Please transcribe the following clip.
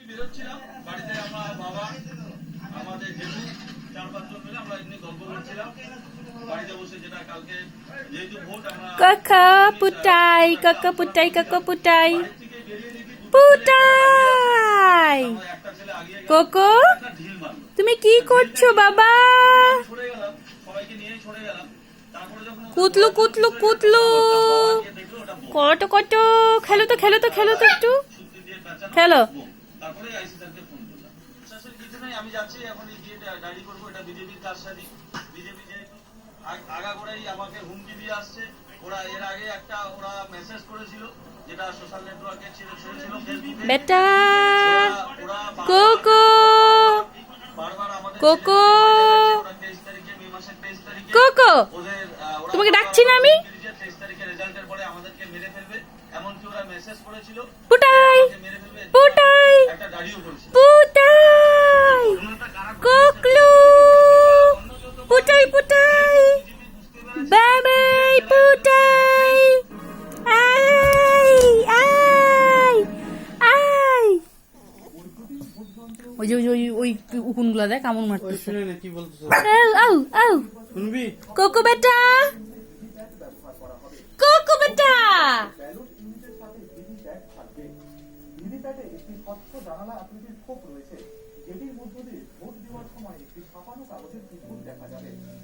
বেরোচ্ছিলাম বাড়িতে, আমার বাবা, আমাদের জেঠু, 4-5 জন মিলে আমরা এমনি গল্প করছিলাম বাড়িতে বসে, যেটা কালকে যেহেতু ভোট আমরা কাকা পুটাই, কাকা পুটাই, কাকা পুটাই, বাড়ি থেকে বেরিয়ে দেখি পুটাই। আমার একটা ছেলে আগিয়ে গেল, কোকো, একটা ঢিল মারলো। তুমি কি করছো বাবা? ছড়ে গেলাম, সবাইকে নিয়ে ছড়ে গেলাম। তারপরে যখন কুতলু কুতলু কুতলু, দেখলো ওটা বোম। কত কত, খেলো তো খেলো তো খেলো তো একটু সূত্র দিয়ে পেঁচানো খেলো। বোম। তারপরে আইসি স্যারকে ফোন করলাম। স্যার কিছু নেই, আমি যাচ্ছি এখন গিয়ে ডায়েরি করবো, এটা বিজেপির কারসাজি। বিজেপি যেহেতু আগাগোড়াই আমাকে হুমকি দিয়ে আসছে। ওরা এর আগে একটা ওরা মেসেজ করেছিল, যেটা সোশ্যাল নেটওয়ার্কে ছেড়েছিল ফেসবুকে। বেটা ওরা কোকো, বারবার আমাদের কোকো, ওরা 23 তারিখে, মে মাসের 23 তারিখে কোকো, ওদের তোমাকে ডাকছি না আমি? 23 তারিখে রেজাল্টের পরে আমাদেরকে মেরে ফেলবে, এমনকি ওরা মেসেজ করেছিল পুটাই, মেরে ফেলবে, পুটাই, একটা গাড়িও করেছিল। পুটাই, কোকলু, পুটাই পুটাই, বাবাই পুটাই, আই আই আই। ওই যে ওই উকুনগুলা দেখ কেমন মারতেছে। কি বলতেছো? আউ আউ আউ, শুনবি? কোকো বেটা, কোকো বেটা। ভিভিপ্যাটে একটি স্বচ্ছ জানালা আকৃতির খোপ রয়েছে, যেটির মধ্য দিয়ে ভোট দেওয়ার সময় একটি ছাপানো কাগজের টুকরো দেখা যাবে।